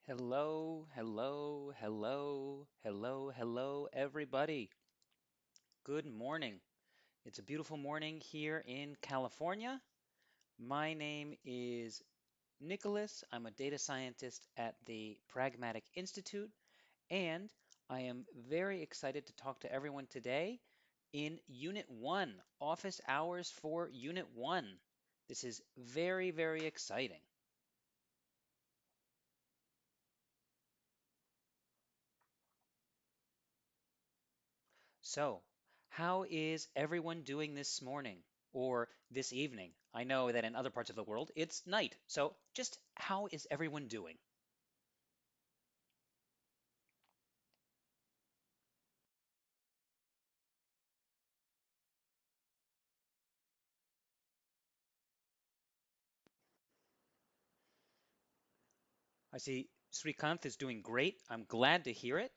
Hello, hello, hello, hello, hello, everybody. Good morning. It's a beautiful morning here in California. My name is Nicholas. I'm a data scientist at the Pragmatic Institute, and I am very excited to talk to everyone today in Unit 1, office hours for Unit 1. This is very, very exciting. So, how is everyone doing this morning or this evening? I know that in other parts of the world it's night. So, just how is everyone doing? I see Srikanth is doing great. I'm glad to hear it.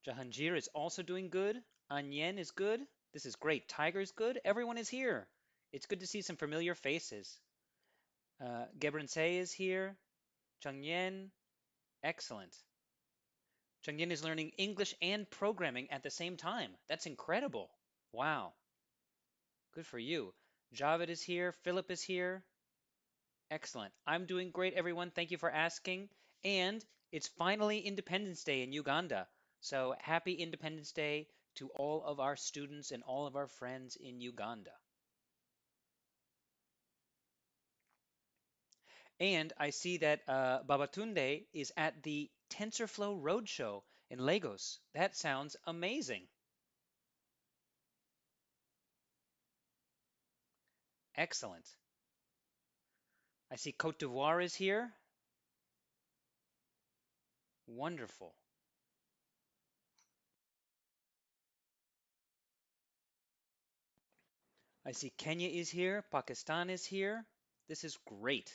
Jahangir is also doing good. Anyen is good. This is great. Tiger's good. Everyone is here. It's good to see some familiar faces. Gebrense is here. Changyen, excellent. Changyen is learning English and programming at the same time. That's incredible. Wow. Good for you. Javed is here. Philip is here. Excellent. I'm doing great, everyone. Thank you for asking. And it's finally Independence Day in Uganda. So happy Independence Day to all of our students and all of our friends in Uganda. And I see that Babatunde is at the TensorFlow Roadshow in Lagos. That sounds amazing. Excellent. I see Cote d'Ivoire is here. Wonderful. I see Kenya is here. Pakistan is here. This is great.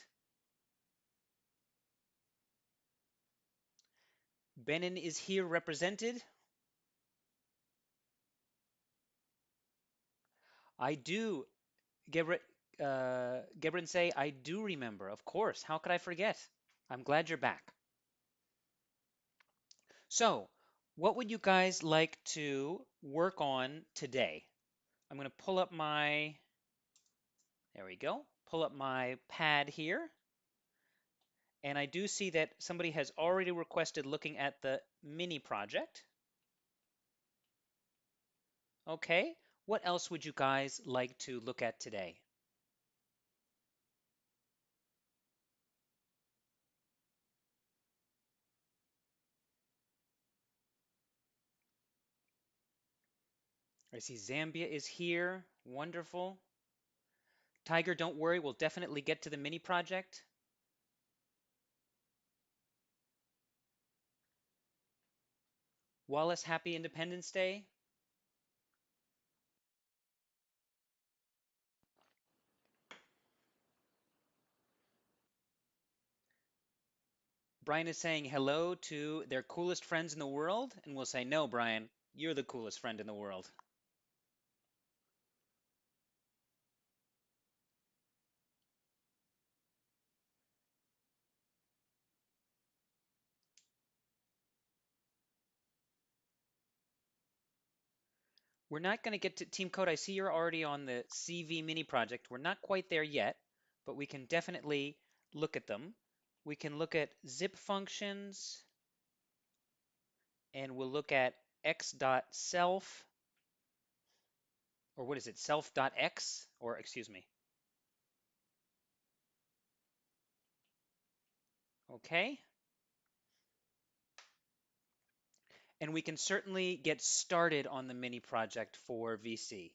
Benin is here represented. I do, Gebr Gebrin say, I do remember. Of course. How could I forget? I'm glad you're back. So, what would you guys like to work on today? I'm going to pull up my, there we go, pull up my pad here. And I do see that somebody has already requested looking at the mini project. Okay. What else would you guys like to look at today? I see Zambia is here. Wonderful. Tiger, don't worry. We'll definitely get to the mini project. Wallace, happy Independence Day. Brian is saying hello to their coolest friends in the world. And we'll say, no, Brian, you're the coolest friend in the world. We're not going to get to Team Code. I see you're already on the CV mini project. We're not quite there yet, but we can definitely look at them. We can look at zip functions, and we'll look at x.self, or what is it, self.x, or excuse me. Okay. And we can certainly get started on the mini project for VC.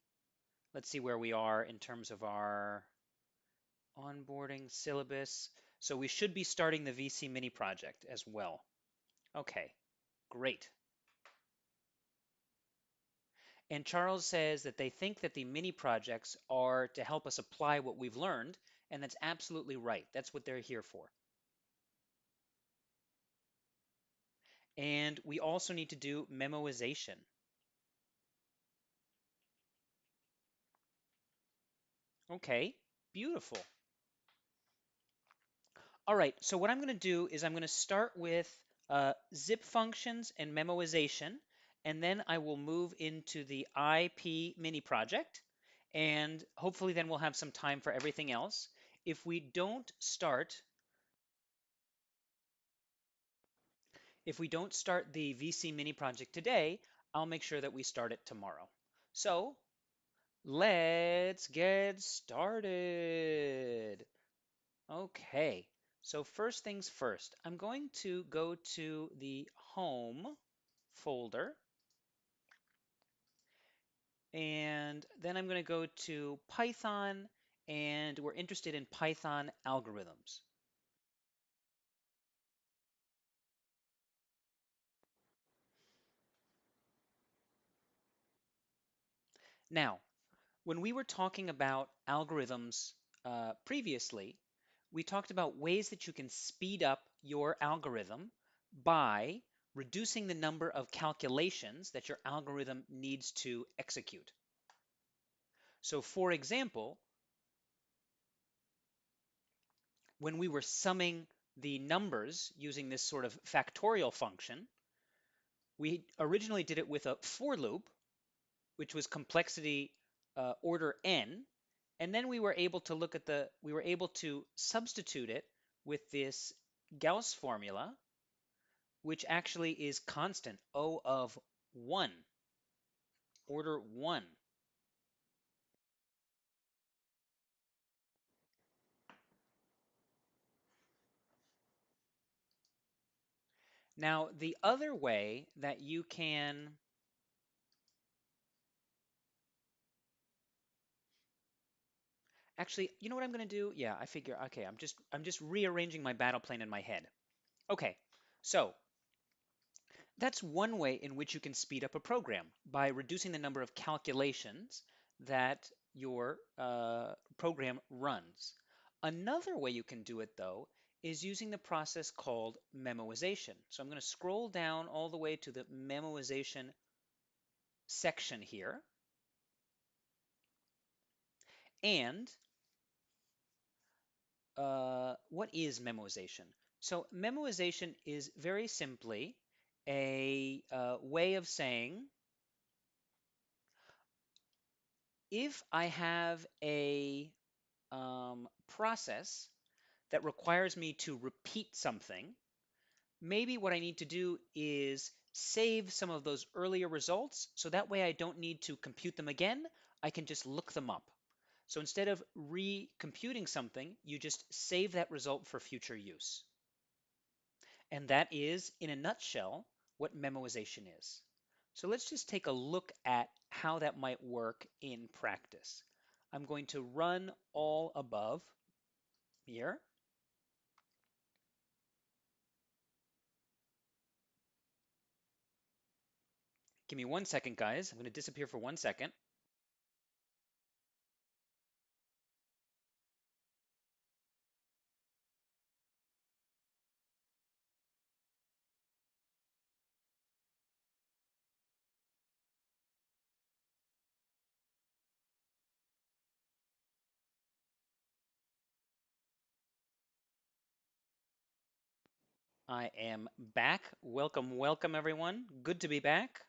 Let's see where we are in terms of our onboarding syllabus. So we should be starting the VC mini project as well. Okay, great. And Charles says that they think that the mini projects are to help us apply what we've learned, and that's absolutely right. That's what they're here for. And we also need to do memoization. Okay, beautiful. All right, so what I'm going to do is I'm going to start with zip functions and memoization, and then I will move into the IP mini project, and hopefully then we'll have some time for everything else. If we don't start the VC mini project today, I'll make sure that we start it tomorrow. So let's get started. Okay, so first things first, I'm going to go to the home folder, and then I'm going to go to Python, and we're interested in Python algorithms. Now, when we were talking about algorithms previously, we talked about ways that you can speed up your algorithm by reducing the number of calculations that your algorithm needs to execute. So for example, when we were summing the numbers using this sort of factorial function, we originally did it with a for loop, which was complexity order n, and then we were able to substitute it with this Gauss formula, which actually is constant, O of 1, order 1. Now, the other way that you can actually, you know what I'm going to do? Yeah, I figure, okay, I'm just rearranging my battle plan in my head. Okay, so that's one way in which you can speed up a program by reducing the number of calculations that your program runs. Another way you can do it, though, is using the process called memoization. So I'm going to scroll down all the way to the memoization section here. And what is memoization? So memoization is very simply a way of saying, if I have a process that requires me to repeat something, maybe what I need to do is save some of those earlier results so that way I don't need to compute them again. I can just look them up. So instead of recomputing something, you just save that result for future use. And that is, in a nutshell, what memoization is. So let's just take a look at how that might work in practice. I'm going to run all above here. Give me 1 second, guys. I'm going to disappear for 1 second. I am back. Welcome, welcome, everyone. Good to be back.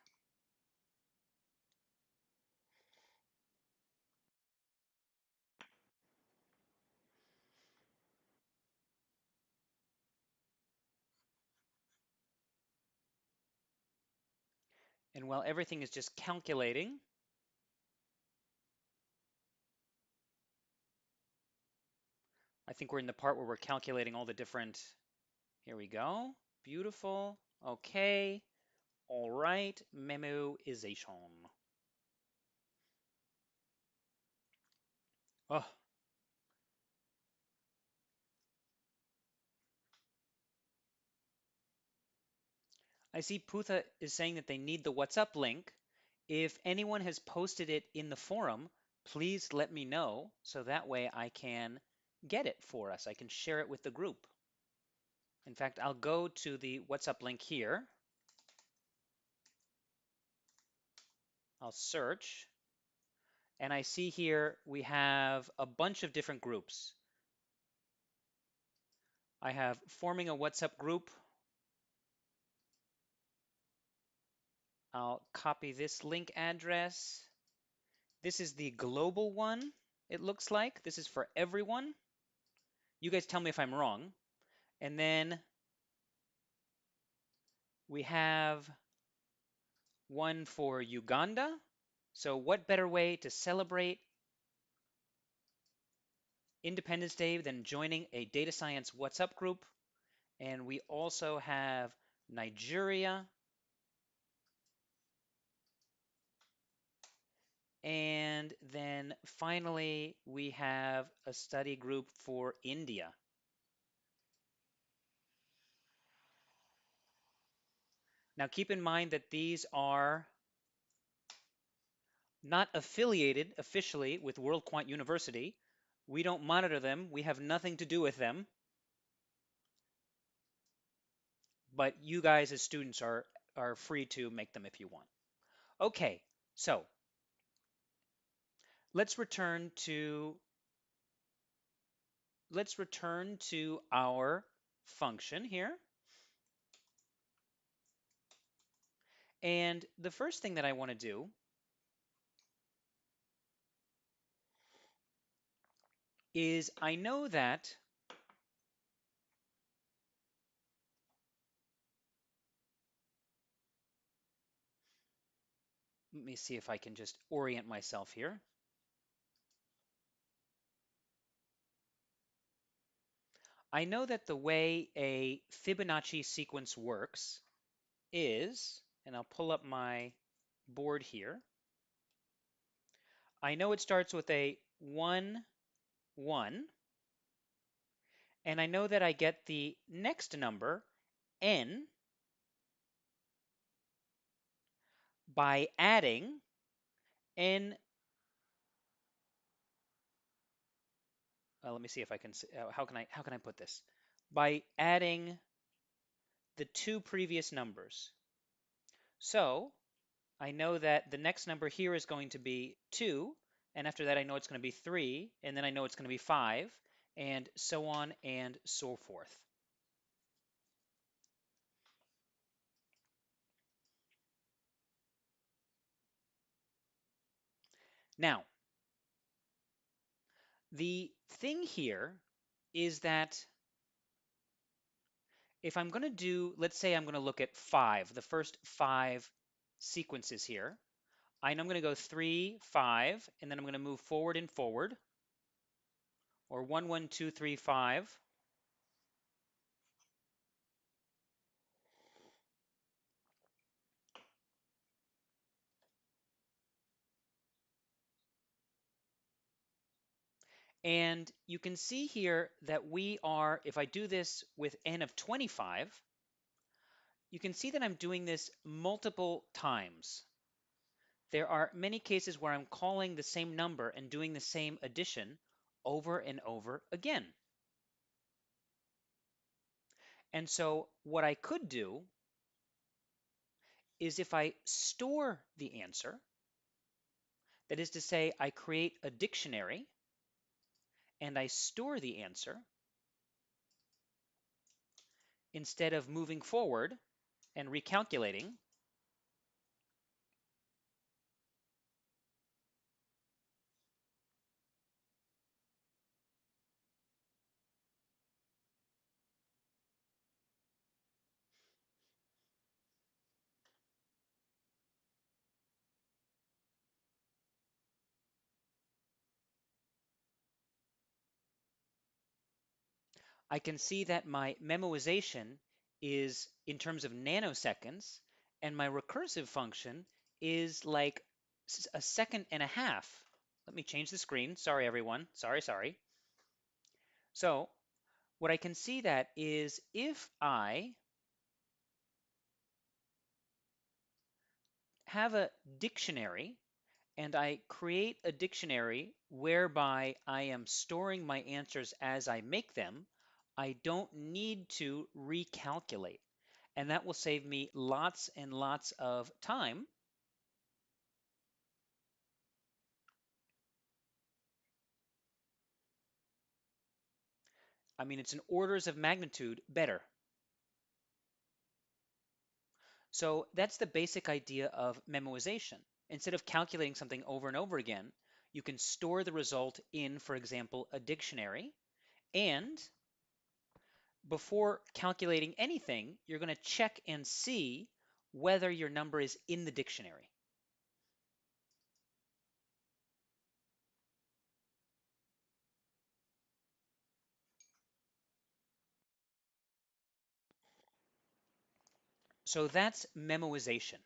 And while everything is just calculating, I think we're in the part where we're calculating all the different. Here we go. Beautiful. Okay. All right. Memoization. Oh, I see Putha is saying that they need the WhatsApp link. If anyone has posted it in the forum, please let me know so that way I can get it for us. I can share it with the group. In fact, I'll go to the WhatsApp link here. I'll search. And I see here we have a bunch of different groups. I have forming a WhatsApp group. I'll copy this link address. This is the global one, it looks like. This is for everyone. You guys tell me if I'm wrong. And then we have one for Uganda. So what better way to celebrate Independence Day than joining a data science WhatsApp group? And we also have Nigeria. And then finally, we have a study group for India. Now keep in mind that these are not affiliated officially with World Quant University. We don't monitor them. We have nothing to do with them. But you guys as students are free to make them if you want. Okay, so let's return to our function here. And the first thing that I want to do is I know that let me see if I can just orient myself here. I know that the way a Fibonacci sequence works is, and I'll pull up my board here. I know it starts with a 1, 1, and I know that I get the next number, n, by adding n. Let me see if I can. How can I put this? By adding the two previous numbers. So I know that the next number here is going to be 2, and after that I know it's going to be 3, and then I know it's going to be 5, and so on and so forth. Now, the thing here is that if I'm going to do, let's say I'm going to look at 5, the first 5 sequences here, I'm going to go 3, 5, and then I'm going to move forward and forward, or 1, 1, 2, 3, 5. And you can see here that we are, if I do this with n of 25, you can see that I'm doing this multiple times. There are many cases where I'm calling the same number and doing the same addition over and over again. And so what I could do is if I store the answer, that is to say, I create a dictionary and I store the answer instead of moving forward and recalculating, I can see that my memoization is in terms of nanoseconds, and my recursive function is like a second and a half. Let me change the screen. Sorry, everyone. Sorry. So what I can see that is if I have a dictionary and I create a dictionary whereby I am storing my answers as I make them, I don't need to recalculate. And that will save me lots and lots of time. I mean, it's an orders of magnitude better. So that's the basic idea of memoization. Instead of calculating something over and over again, you can store the result in, for example, a dictionary. And before calculating anything, you're going to check and see whether your number is in the dictionary. So that's memoization.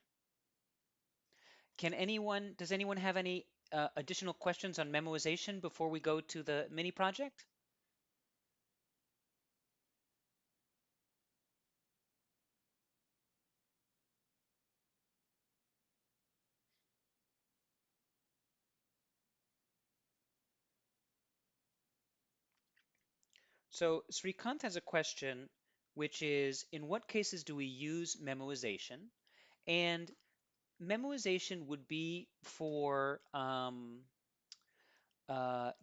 Does anyone have any additional questions on memoization before we go to the mini project? So Srikant has a question, which is, in what cases do we use memoization? And memoization would be for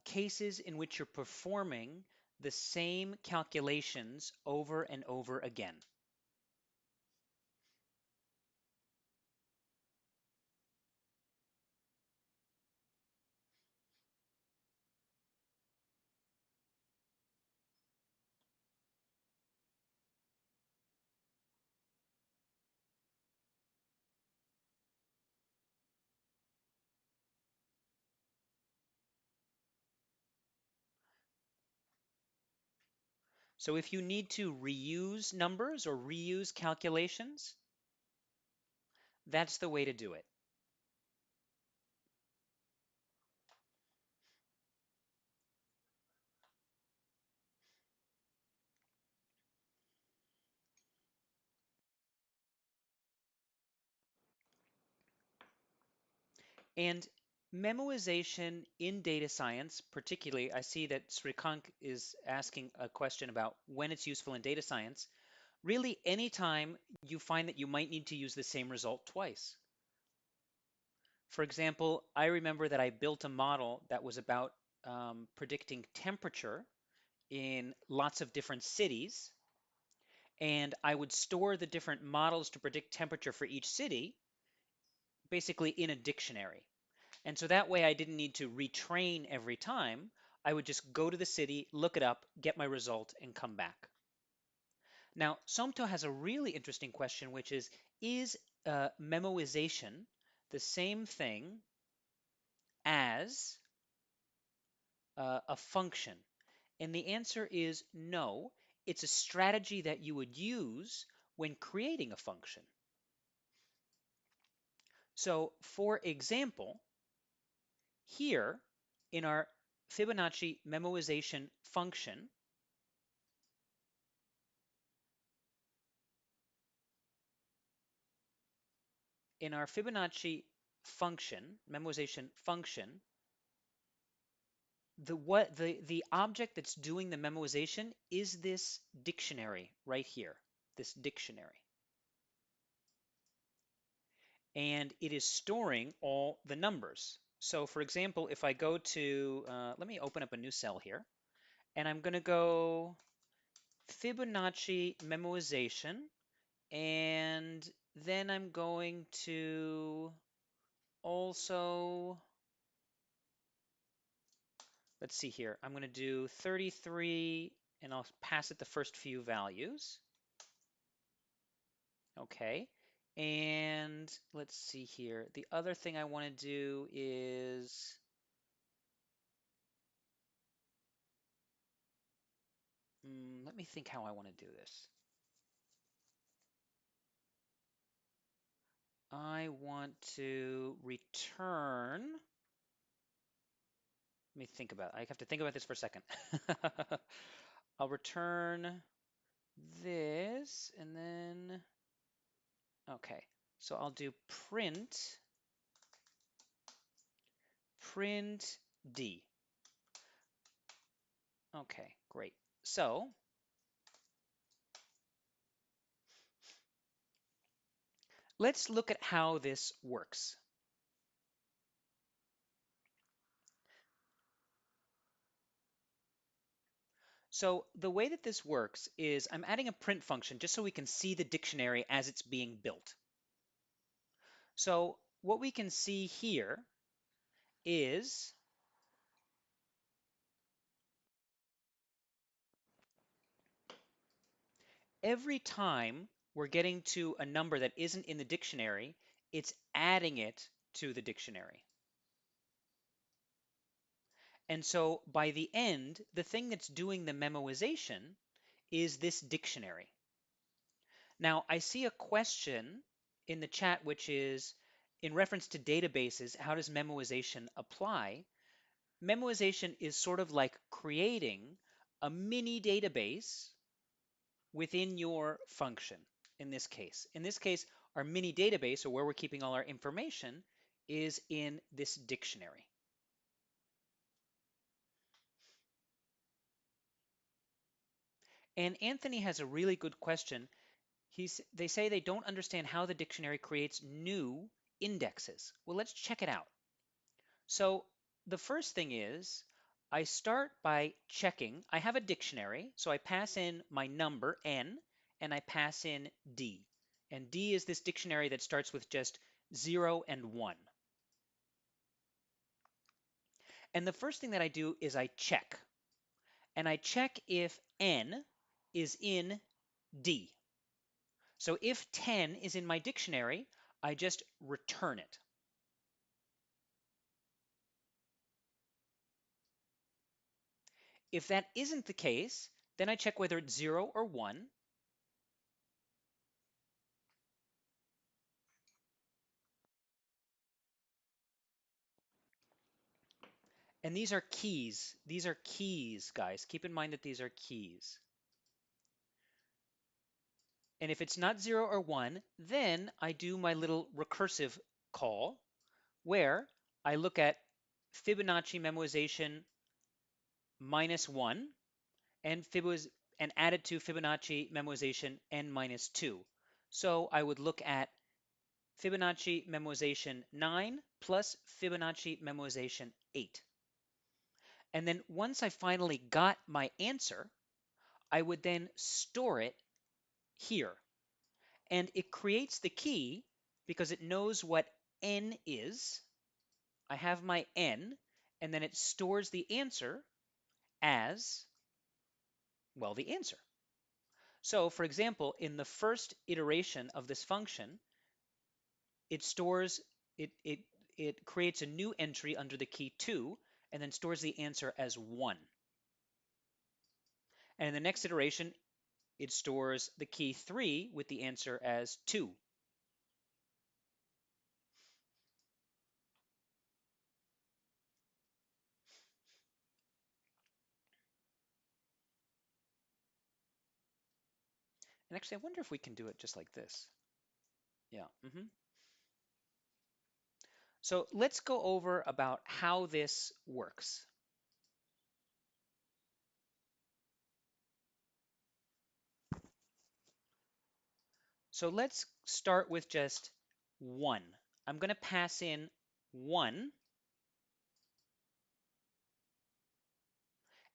cases in which you're performing the same calculations over and over again. So if you need to reuse numbers or reuse calculations, that's the way to do it. And memoization in data science, particularly, I see that Srikant is asking a question about when it's useful in data science. Really, anytime you find that you might need to use the same result twice. For example, I remember that I built a model that was about predicting temperature in lots of different cities, and I would store the different models to predict temperature for each city basically in a dictionary. And so that way I didn't need to retrain every time. I would just go to the city, look it up, get my result, and come back. Now, Somto has a really interesting question, which is memoization the same thing as a function? And the answer is no. It's a strategy that you would use when creating a function. So, for example, here in our Fibonacci memoization function, in our Fibonacci function, memoization function, the object that's doing the memoization is this dictionary right here, this dictionary. And it is storing all the numbers. So for example, if I go to, let me open up a new cell here, and I'm going to go Fibonacci memoization, and then I'm going to also, let's see here, I'm going to do 33, and I'll pass it the first few values. Okay. And let's see here. The other thing I want to do is, let me think how I want to do this. I want to return. Let me think about it. I have to think about this for a second. I'll return this and then, okay. So I'll do print D. Okay, great. So let's look at how this works. So the way that this works is I'm adding a print function just so we can see the dictionary as it's being built. So what we can see here is every time we're getting to a number that isn't in the dictionary, it's adding it to the dictionary. And so by the end, the thing that's doing the memoization is this dictionary. Now, I see a question in the chat, which is in reference to databases, how does memoization apply? Memoization is sort of like creating a mini database within your function in this case. In this case, our mini database, or where we're keeping all our information, is in this dictionary. And Anthony has a really good question. They say they don't understand how the dictionary creates new indexes. Well, let's check it out. So the first thing is I start by checking. I have a dictionary, so I pass in my number n and I pass in d. And d is this dictionary that starts with just 0 and 1. And the first thing that I do is I check. And I check if n is in d. So if 10 is in my dictionary, I just return it. If that isn't the case, then I check whether it's 0 or 1. And these are keys. These are keys, guys. Keep in mind that these are keys. And if it's not 0 or 1, then I do my little recursive call where I look at Fibonacci memoization minus 1 and add it to Fibonacci memoization n minus 2. So I would look at Fibonacci memoization 9 plus Fibonacci memoization 8. And then once I finally got my answer, I would then store it here. And it creates the key because it knows what n is. I have my n, and then it stores the answer as, well, the answer. So for example, in the first iteration of this function, it stores, it creates a new entry under the key 2, and then stores the answer as 1. And in the next iteration, it stores the key 3 with the answer as 2. And actually, I wonder if we can do it just like this. Yeah. So let's go over about how this works. So let's start with just 1. I'm going to pass in 1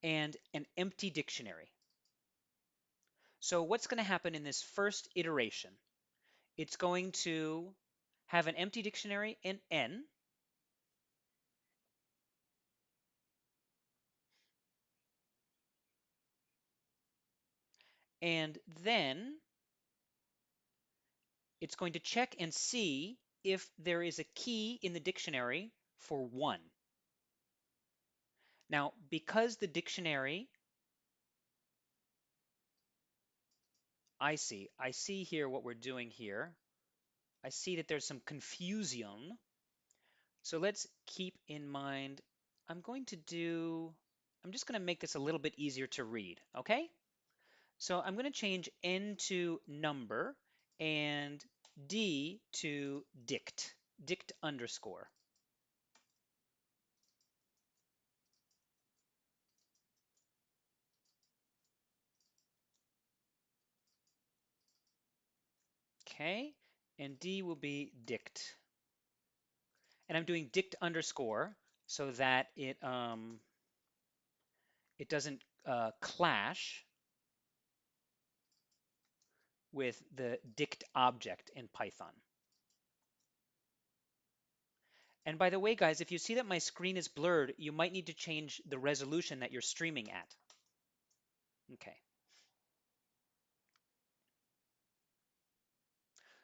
and an empty dictionary. So what's going to happen in this first iteration? It's going to have an empty dictionary in n, and then it's going to check and see if there is a key in the dictionary for 1. Now, because the dictionary, I see here what we're doing here. I see that there's some confusion. So let's keep in mind, I'm just going to make this a little bit easier to read, okay? So I'm going to change n to number and d to dict underscore. Okay, and d will be dict. And I'm doing dict underscore so that it doesn't clash with the dict object in Python. And by the way, guys, if you see that my screen is blurred, you might need to change the resolution that you're streaming at. Okay.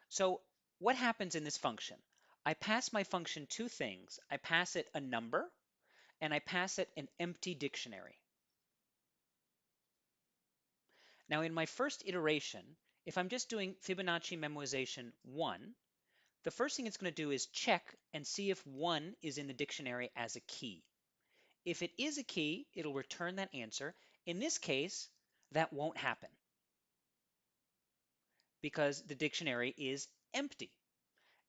So what happens in this function? I pass my function two things. I pass it a number, and I pass it an empty dictionary. Now, in my first iteration, if I'm just doing Fibonacci memoization 1, the first thing it's going to do is check and see if 1 is in the dictionary as a key. If it is a key, it'll return that answer. In this case, that won't happen because the dictionary is empty.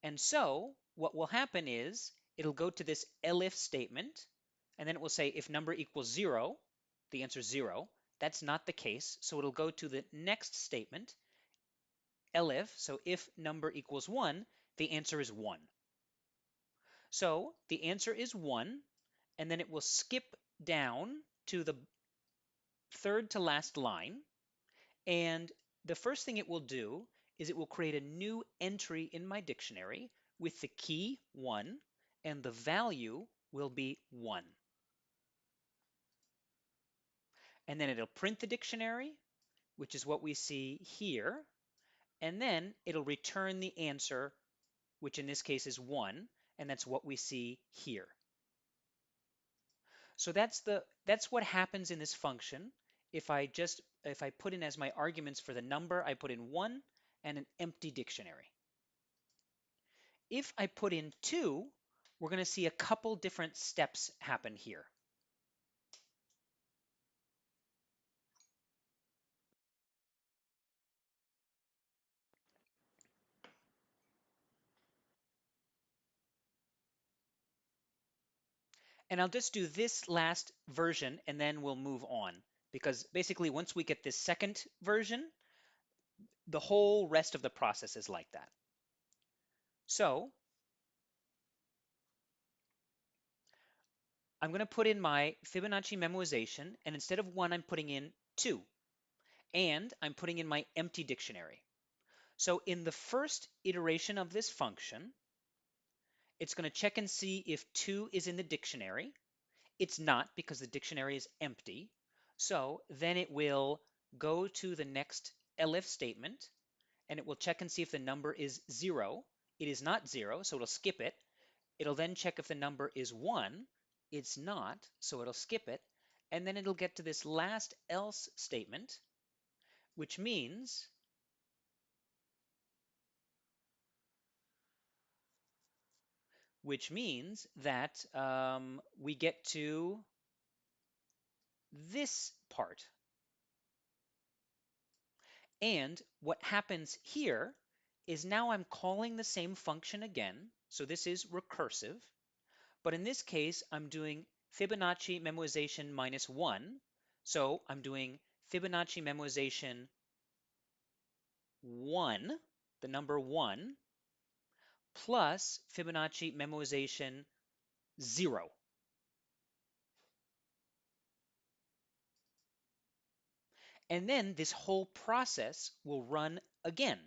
And so what will happen is it'll go to this elif statement, and then it will say if number equals 0, the answer is 0. That's not the case. So it'll go to the next statement, elif. So if number equals 1, the answer is 1. So the answer is 1, and then it will skip down to the third to last line. And the first thing it will do is it will create a new entry in my dictionary with the key 1, and the value will be 1. And then it'll print the dictionary, which is what we see here, and then it'll return the answer, which in this case is 1, and that's what we see here. So that's what happens in this function. If I put in as my arguments for the number, I put in 1 and an empty dictionary. If I put in 2, we're going to see a couple different steps happen here. And I'll just do this last version and then we'll move on. Because basically once we get this second version, the whole rest of the process is like that. So I'm going to put in my Fibonacci memoization, and instead of 1, I'm putting in 2. And I'm putting in my empty dictionary. So in the first iteration of this function, it's going to check and see if 2 is in the dictionary. It's not because the dictionary is empty. So then it will go to the next elif statement, and it will check and see if the number is 0. It is not 0, so it'll skip it. It'll then check if the number is 1. It's not, so it'll skip it. And then it'll get to this last else statement, which means that we get to this part. And what happens here is now I'm calling the same function again. So this is recursive. But in this case, I'm doing Fibonacci memoization minus 1. So I'm doing Fibonacci memoization 1, the number 1, plus Fibonacci memoization 0. And then this whole process will run again.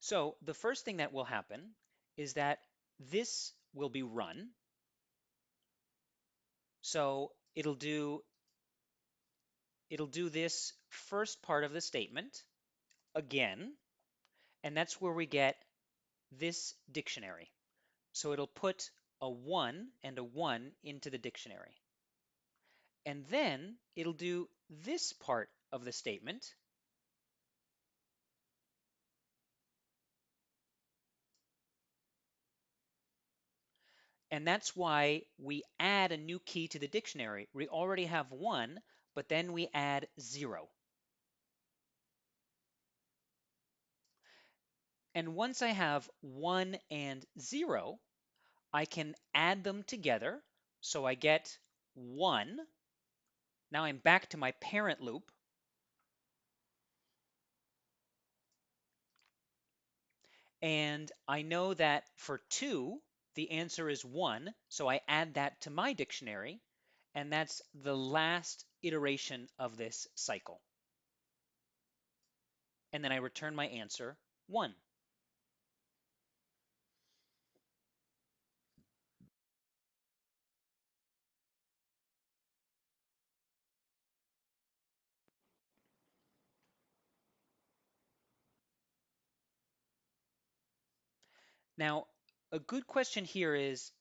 So the first thing that will happen is that this will be run. So it'll do this first part of the statement again, and that's where we get this dictionary. So it'll put a 1 and a 1 into the dictionary. And then it'll do this part of the statement. And that's why we add a new key to the dictionary. We already have 1, but then we add 0. And once I have 1 and 0, I can add them together. So I get 1. Now I'm back to my parent loop. And I know that for 2, the answer is 1, so I add that to my dictionary, and that's the last iteration of this cycle. And then I return my answer 1. Now, a good question here is,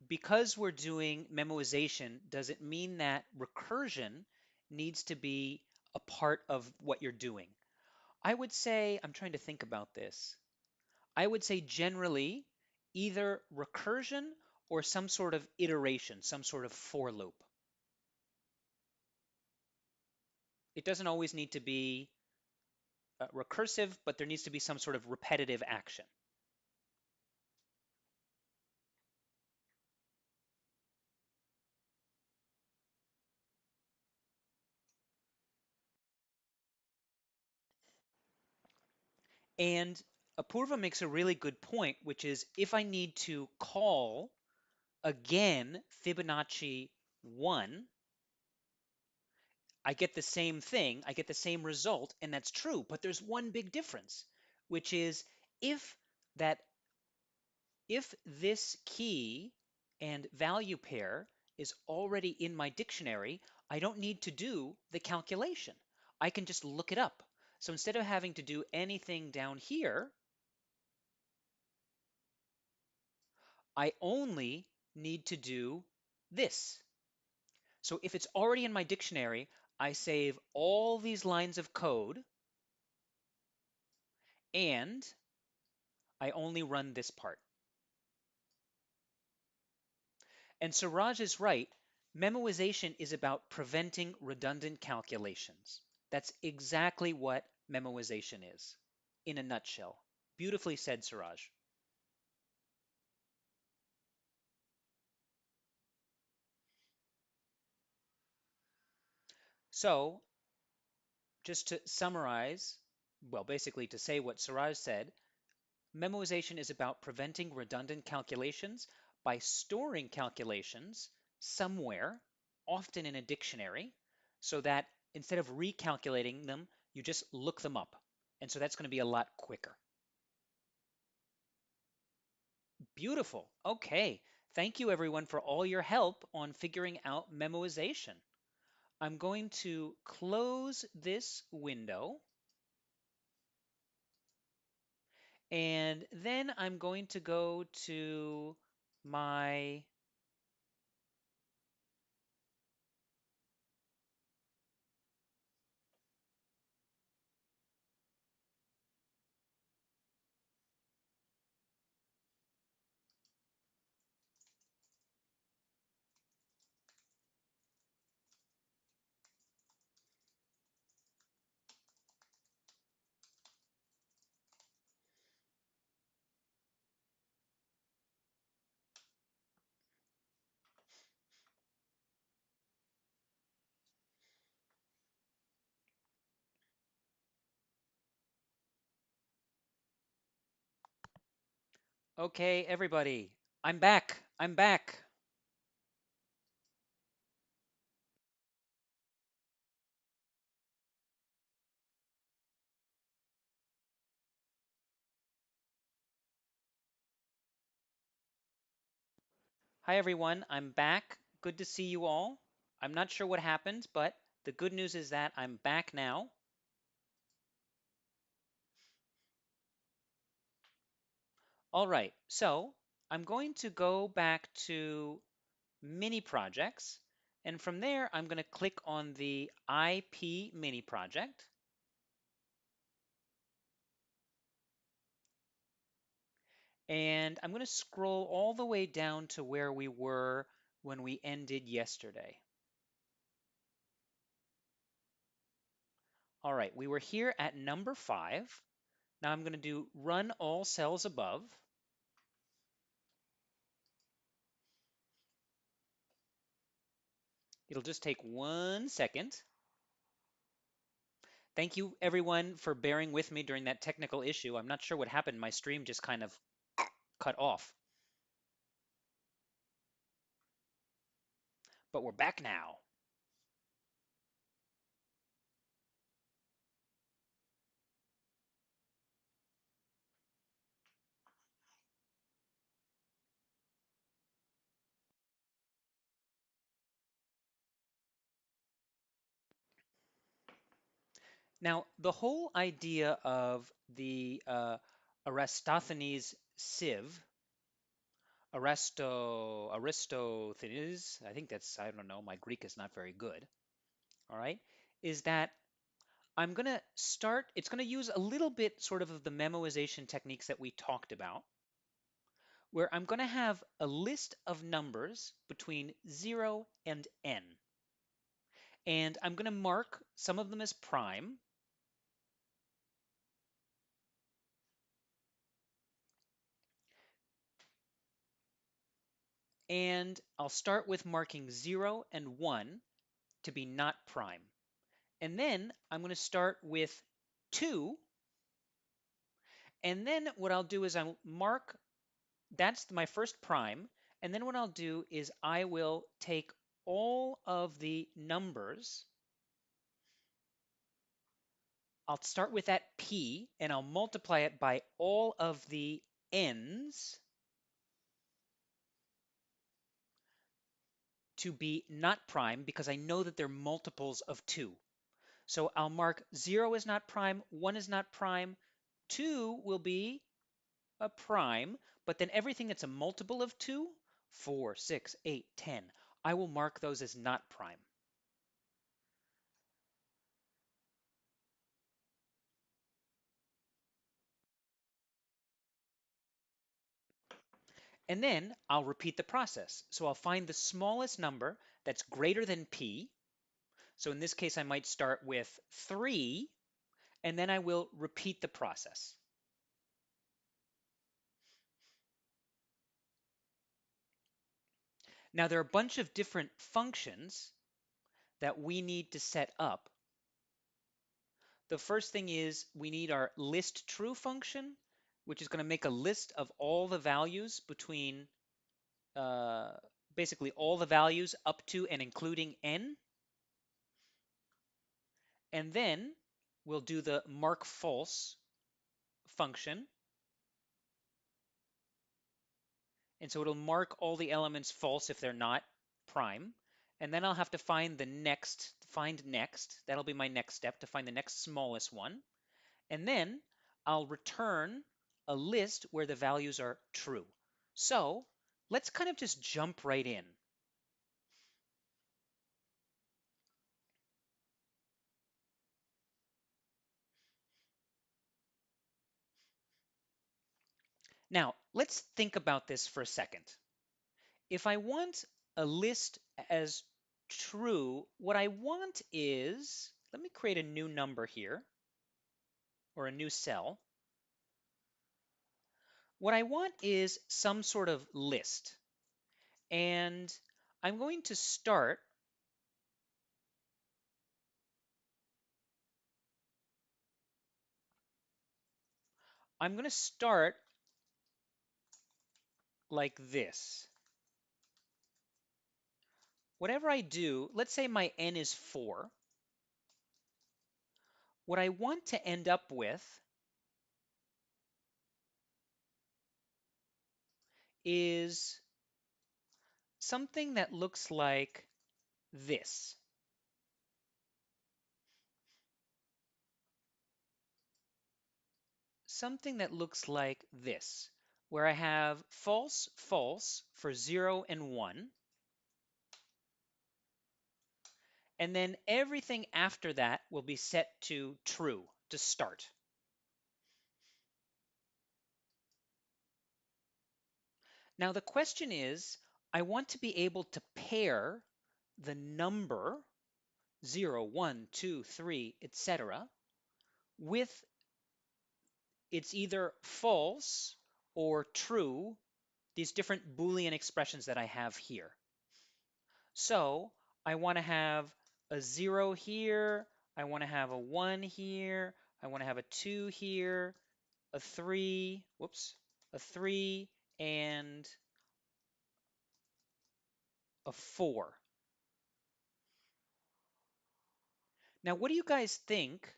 because we're doing memoization, does it mean that recursion needs to be a part of what you're doing? I would say, I'm trying to think about this. I would say generally either recursion or some sort of iteration, some sort of for loop. It doesn't always need to be recursive, but there needs to be some sort of repetitive action. And Apurva makes a really good point, which is if I need to call again Fibonacci 1, I get the same thing, I get the same result, and that's true. But there's one big difference, which is if that if this key and value pair is already in my dictionary, I don't need to do the calculation. I can just look it up. So instead of having to do anything down here, I only need to do this. So if it's already in my dictionary, I save all these lines of code and I only run this part. And Siraj is right. Memoization is about preventing redundant calculations. That's exactly what memoization is, in a nutshell. Beautifully said, Siraj. So, just to summarize, well, basically to say what Siraj said, memoization is about preventing redundant calculations by storing calculations somewhere, often in a dictionary, so that instead of recalculating them, you just look them up. And so that's going to be a lot quicker. Beautiful. Okay. Thank you everyone for all your help on figuring out memoization. I'm going to close this window and then I'm going to go to my Okay, everybody. I'm back. I'm back. Hi everyone. I'm back. Good to see you all. I'm not sure what happened, but the good news is that I'm back now. All right. So, I'm going to go back to mini projects. And from there, I'm going to click on the IP mini project. And I'm going to scroll all the way down to where we were when we ended yesterday. All right, we were here at number 5. Now I'm going to do run all cells above. It'll just take 1 second. Thank you everyone for bearing with me during that technical issue. I'm not sure what happened. My stream just kind of cut off, but we're back now. Now, the whole idea of the Eratosthenes sieve, Aristophanes, I think that's, I don't know, my Greek is not very good, all right, is that I'm going to start, it's going to use a little bit sort of the memoization techniques that we talked about, where I'm going to have a list of numbers between 0 and n. And I'm going to mark some of them as prime. And I'll start with marking 0 and 1 to be not prime. And then I'm going to start with 2. And then what I'll do is I'll mark, that's my first prime. And then what I'll do is I will take all of the numbers. I'll start with that p and I'll multiply it by all of the n's to be not prime because I know that they're multiples of 2. So I'll mark 0 is not prime, 1 is not prime, 2 will be a prime, but then everything that's a multiple of 2, 4, 6, 8, 10, I will mark those as not prime. And then I'll repeat the process. So I'll find the smallest number that's greater than p. So in this case, I might start with 3, and then I will repeat the process. Now there are a bunch of different functions that we need to set up. The first thing is we need our list true function, which is going to make a list of all the values between uh, basically all the values up to and including n. And then we'll do the mark false function. And so it'll mark all the elements false if they're not prime. And then I'll have to find the next, find next. That'll be my next step, to find the next smallest one. And then I'll return a list where the values are true. So let's kind of just jump right in. Now, let's think about this for a second. If I want a list as true, what I want is, let me create a new number here, or a new cell. What I want is some sort of list. And I'm going to start like this. Whatever I do, let's say my n is 4. What I want to end up with is something that looks like this. Something that looks like this, where I have false, false for 0 and 1. And then everything after that will be set to true to start. Now the question is, I want to be able to pair the number 0, 1, 2, 3, etc. with it's either false or true, these different Boolean expressions that I have here. So I want to have a 0 here, I want to have a 1 here. I want to have a 2 here, a 3, whoops, a 3, and a 4. Now, what do you guys think?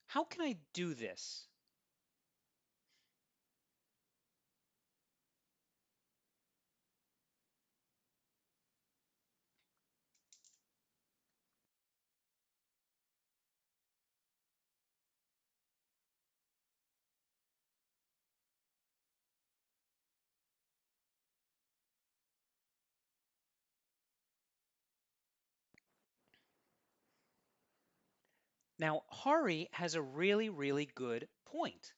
How can I do this? Now, Hari has a really, really good point.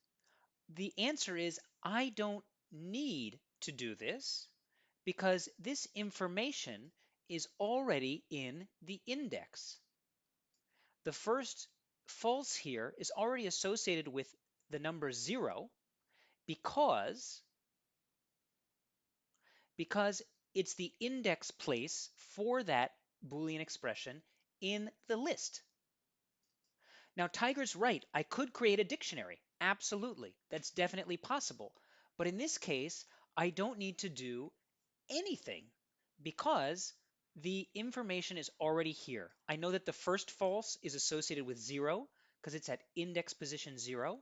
The answer is I don't need to do this because this information is already in the index. The first false here is already associated with the number 0 because, because it's the index place for that Boolean expression in the list. Now, Tiger's right. I could create a dictionary. Absolutely. That's definitely possible. But in this case, I don't need to do anything because the information is already here. I know that the first false is associated with 0 because it's at index position 0.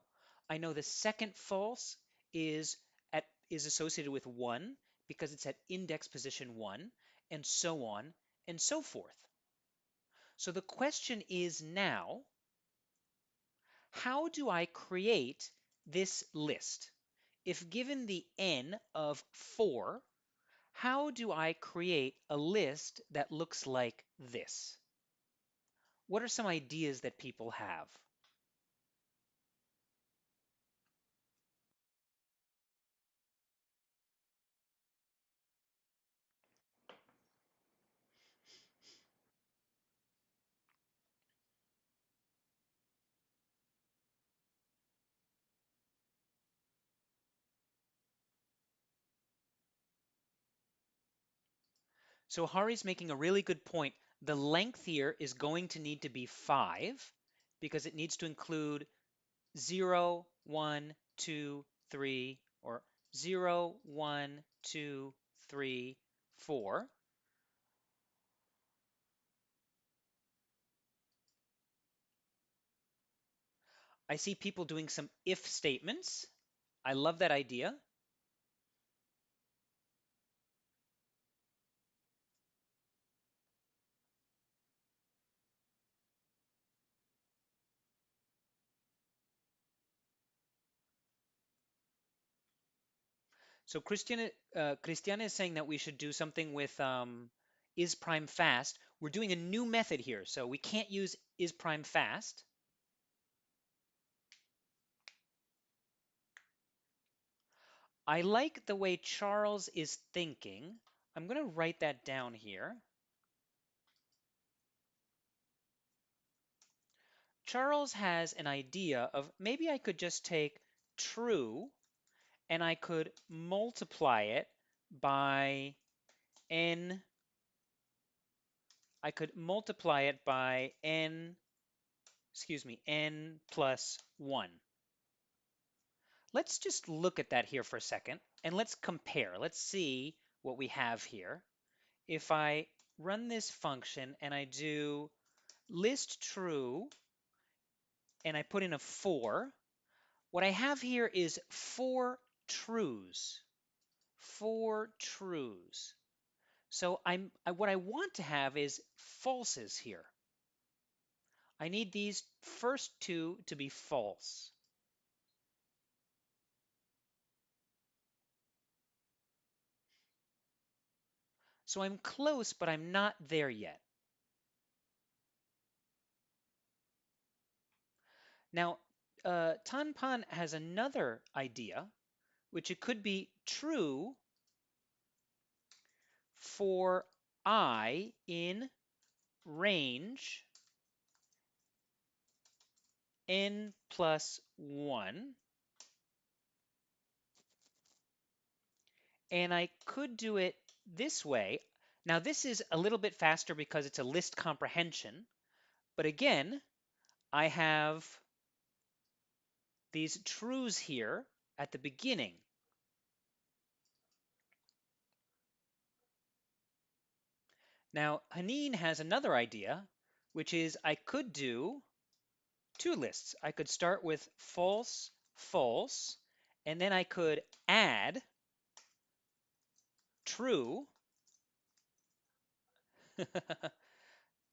I know the second false is associated with 1 because it's at index position 1, and so on and so forth. So the question is now, how do I create this list? If given the n of 4, how do I create a list that looks like this? What are some ideas that people have? So Hari's making a really good point. The length here is going to need to be 5 because it needs to include 0, 1, 2, 3, or 0, 1, 2, 3, 4. I see people doing some if statements. I love that idea. So Christiane is saying that we should do something with is prime fast. We're doing a new method here, so we can't use is prime fast. I like the way Charles is thinking. I'm going to write that down here. Charles has an idea of maybe I could just take true and I could multiply it by n. I could multiply it by n, excuse me, n plus 1. Let's just look at that here for a second and let's compare. Let's see what we have here. If I run this function and I do list true and I put in a 4, what I have here is 4 trues. 4 trues. So what I want to have is falses here. I need these first 2 to be false. So I'm close, but I'm not there yet. Now, Tanpan has another idea, which it could be true for I in range n plus 1. And I could do it this way. Now, this is a little bit faster because it's a list comprehension, But again, I have these trues here at the beginning. Now, Haneen has another idea, which is I could do two lists. I could start with false, false, and then I could add true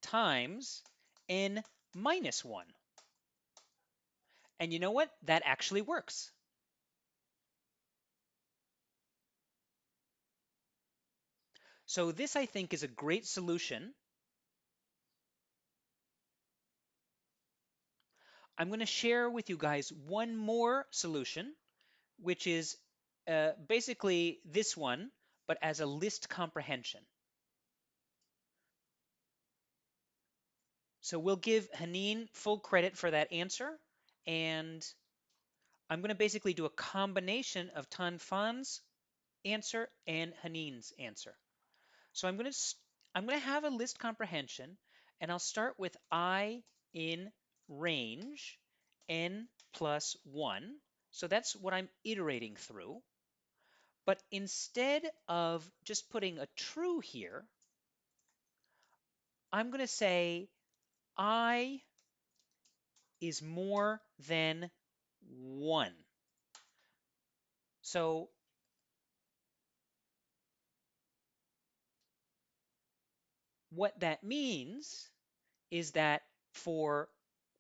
times n minus 1. And you know what? That actually works. So this, I think, is a great solution. I'm going to share with you guys one more solution, which is basically this one, but as a list comprehension. So we'll give Haneen full credit for that answer, and I'm going to basically do a combination of Tan Phan's answer and Haneen's answer. So I'm going to have a list comprehension, and I'll start with I in range n plus 1. So that's what I'm iterating through. But instead of just putting a true here, I'm going to say I is more than 1. So what that means is that for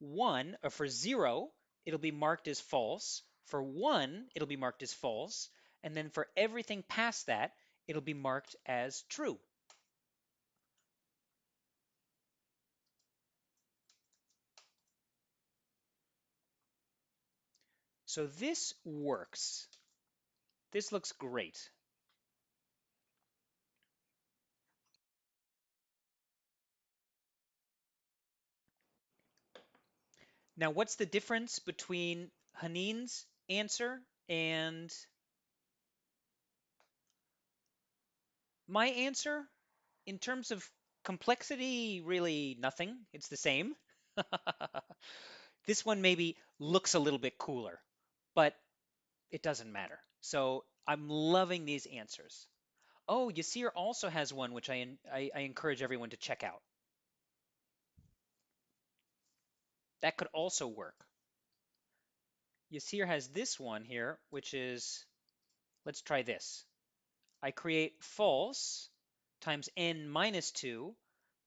1 or for 0, it'll be marked as false. For 1, it'll be marked as false. And then for everything past that, it'll be marked as true. So this works. This looks great. Now, what's the difference between Haneen's answer and my answer? In terms of complexity, really nothing. It's the same. This one maybe looks a little bit cooler, but it doesn't matter. So I'm loving these answers. Oh, Yasir also has one which I encourage everyone to check out. That could also work. Yasir has this one here, which is, let's try this. I create false times n minus 2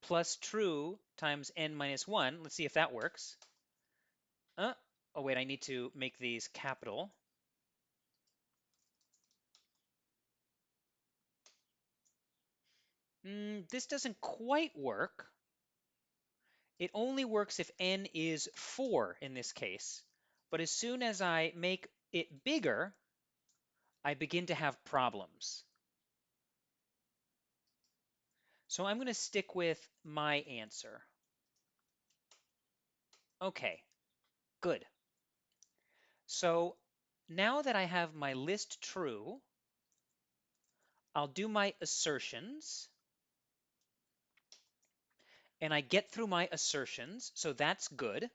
plus true times n minus 1. Let's see if that works. Oh, wait, I need to make these capital. This doesn't quite work. It only works if n is 4 in this case. But as soon as I make it bigger, I begin to have problems. So I'm going to stick with my answer. Okay, good. So now that I have my list true, I'll do my assertions. And I get through my assertions, so that's good.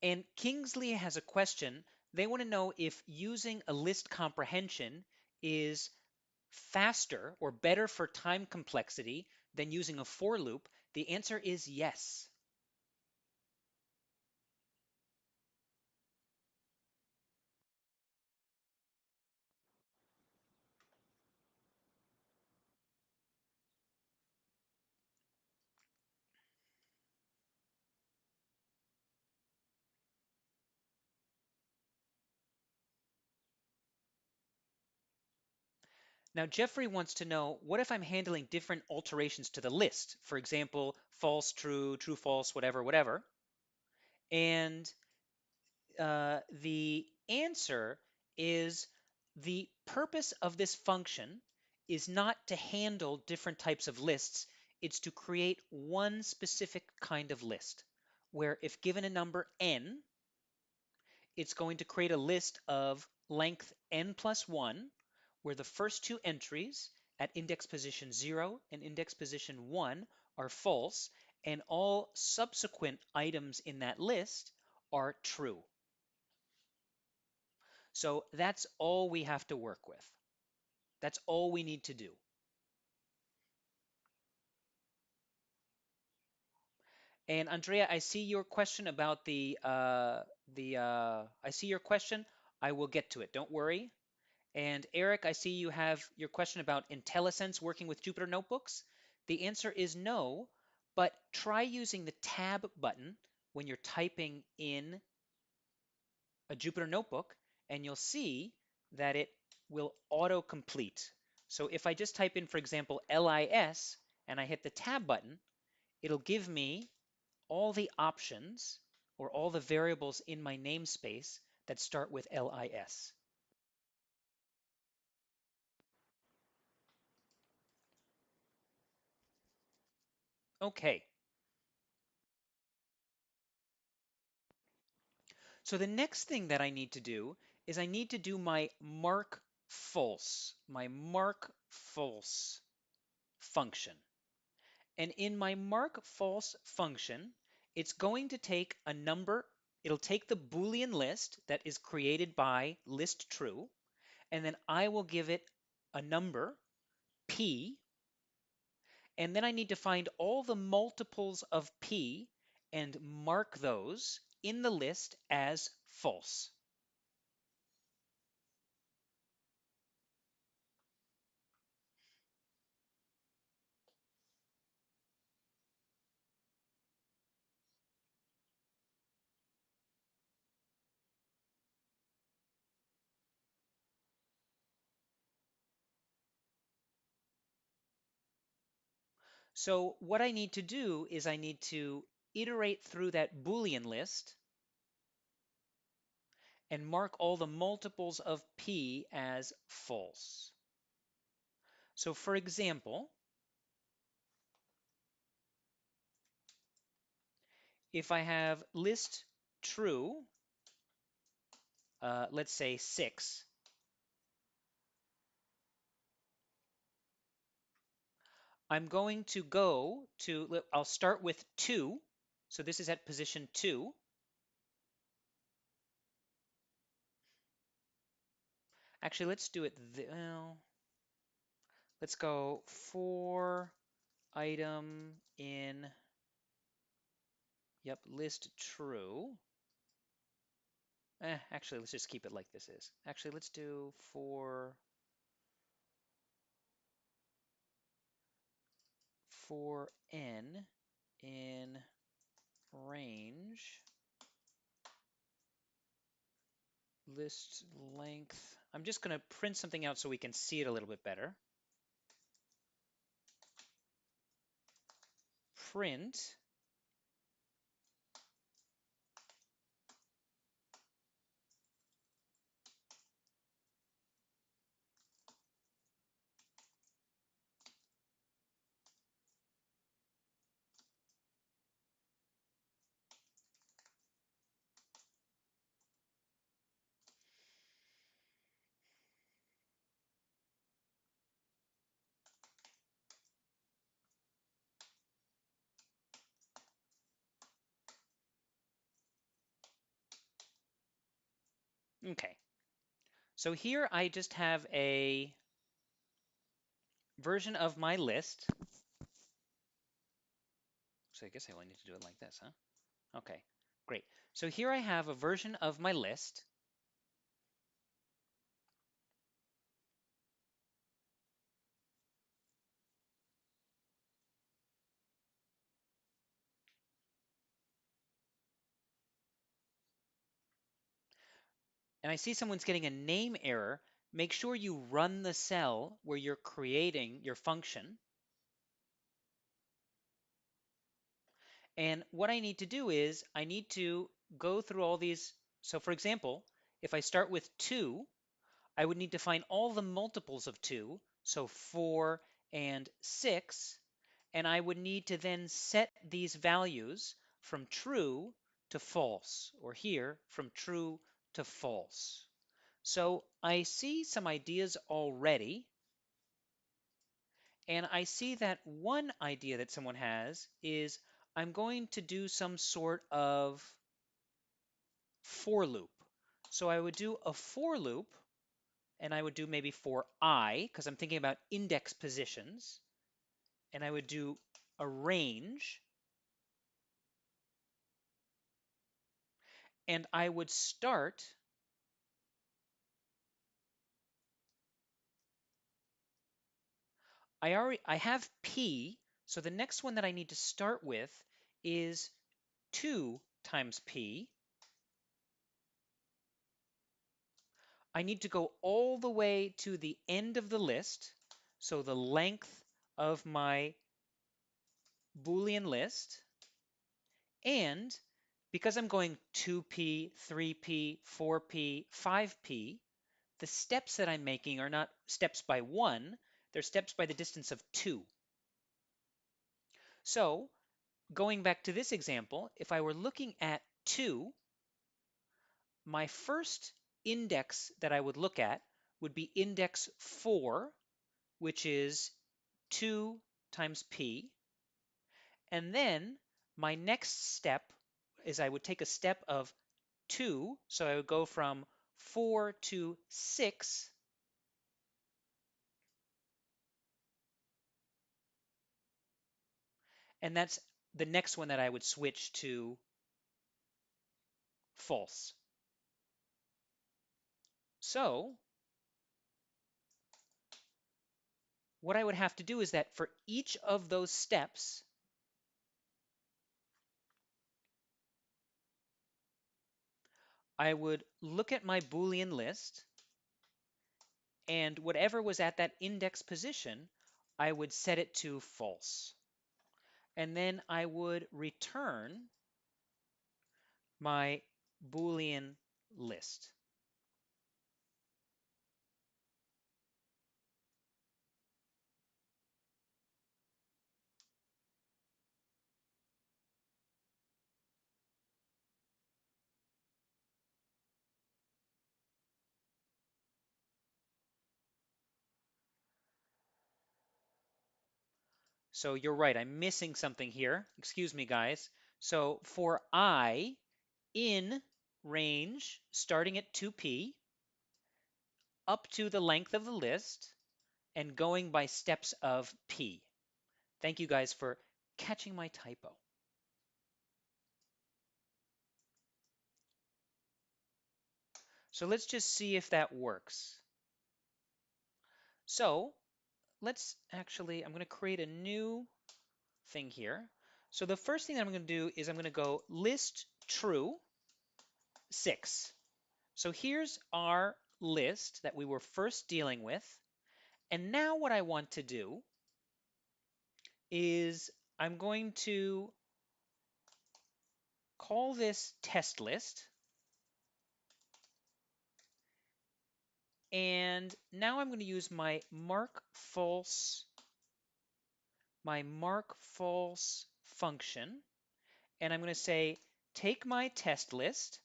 And Kingsley has a question. They want to know if using a list comprehension is faster or better for time complexity than using a for loop. The answer is yes. Now, Jeffrey wants to know, what if I'm handling different alterations to the list? For example, false, true, true, false, whatever, whatever. And the answer is the purpose of this function is not to handle different types of lists. It's to create one specific kind of list, where if given a number n, it's going to create a list of length n plus 1, where the first two entries at index position 0 and index position 1 are false, and all subsequent items in that list are true. So that's all we have to work with. That's all we need to do. And Andrea, I see your question about I see your question. I will get to it. Don't worry. And Eric, I see you have your question about IntelliSense working with Jupyter Notebooks. The answer is no, but try using the Tab button when you're typing in a Jupyter Notebook, and you'll see that it will auto-complete. So if I just type in, for example, LIS, and I hit the Tab button, it'll give me all the options or all the variables in my namespace that start with LIS. Okay, so the next thing that I need to do is I need to do my mark false function. And in my mark false function, it's going to take a number, it'll take the Boolean list that is created by list true, and then I will give it a number, p, and then I need to find all the multiples of p and mark those in the list as false. So what I need to do is I need to iterate through that Boolean list and mark all the multiples of p as false. So for example, if I have list true, let's say 6, I'm going to go to, I'll start with 2. So this is at position 2. Actually, let's do it, well, let's go for item in, yep, list true. Actually, let's just keep it like this is. Actually, let's do for n in range list length. I'm just going to print something out so we can see it a little bit better. Print Okay, so here I just have a version of my list. So I guess I only need to do it like this, huh? Okay, great. So here I have a version of my list. And I see someone's getting a name error. Make sure you run the cell where you're creating your function. And what I need to do is I need to go through all these. So for example, if I start with 2, I would need to find all the multiples of 2, so 4 and 6, and I would need to then set these values from true to false, or here from true to false. So I see some ideas already, and I see that one idea that someone has is I'm going to do some sort of for loop. So I would do a for loop, and I would do maybe for I, because I'm thinking about index positions, and I would do a range, and I would start, I have P, so the next one that I need to start with is 2 times P. I need to go all the way to the end of the list, so the length of my Boolean list, and because I'm going 2p, 3p, 4p, 5p, the steps that I'm making are not steps by 1, they're steps by the distance of 2. So going back to this example, if I were looking at 2, my first index that I would look at would be index 4, which is 2 times p. And then my next step is I would take a step of 2. So I would go from 4 to 6. And that's the next one that I would switch to false. So what I would have to do is that for each of those steps, I would look at my Boolean list, and whatever was at that index position, I would set it to false. And then I would return my Boolean list. So you're right, I'm missing something here. Excuse me, guys. So for I in range, starting at 2p, up to the length of the list, and going by steps of p. Thank you guys for catching my typo. So let's just see if that works. So let's actually, I'm going to create a new thing here. So the first thing that I'm going to do is I'm going to go list true 6. So here's our list that we were first dealing with. And now what I want to do is I'm going to call this test list. And now I'm going to use my mark false function. And I'm going to say, take my test list,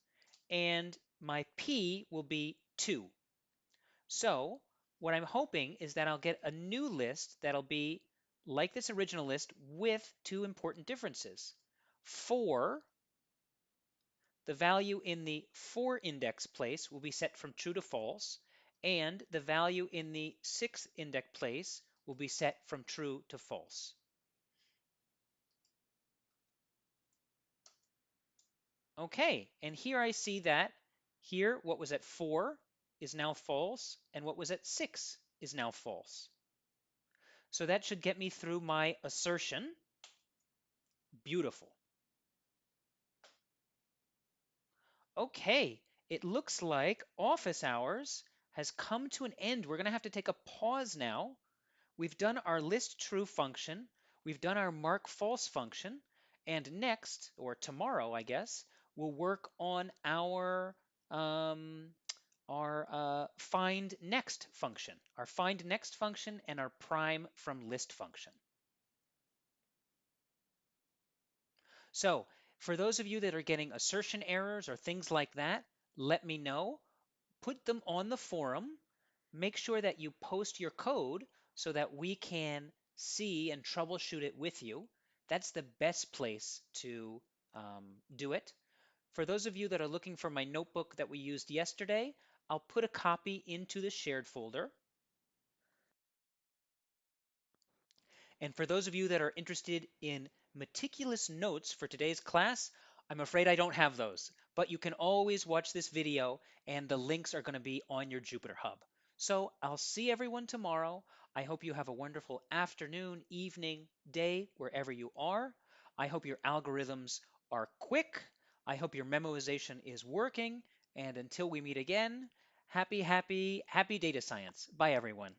and my P will be 2. So what I'm hoping is that I'll get a new list that'll be like this original list with 2 important differences. 4, the value in the 4 index place will be set from true to false, and the value in the 6th index place will be set from true to false. Okay, and here I see that here what was at 4 is now false, and what was at 6 is now false. So that should get me through my assertion. Beautiful. Okay, it looks like office hours has come to an end. We're going to have to take a pause now. We've done our list true function. We've done our mark false function. And next, or tomorrow, I guess, we'll work on our find next function, and our prime from list function. So for those of you that are getting assertion errors or things like that, let me know. put them on the forum. Make sure that you post your code so that we can see and troubleshoot it with you. That's the best place to do it. For those of you that are looking for my notebook that we used yesterday, I'll put a copy into the shared folder. And for those of you that are interested in meticulous notes for today's class, I'm afraid I don't have those, but you can always watch this video and the links are going to be on your Jupyter Hub. So I'll see everyone tomorrow. I hope you have a wonderful afternoon, evening, day, wherever you are. I hope your algorithms are quick. I hope your memoization is working. And until we meet again, happy, happy, happy data science. Bye, everyone.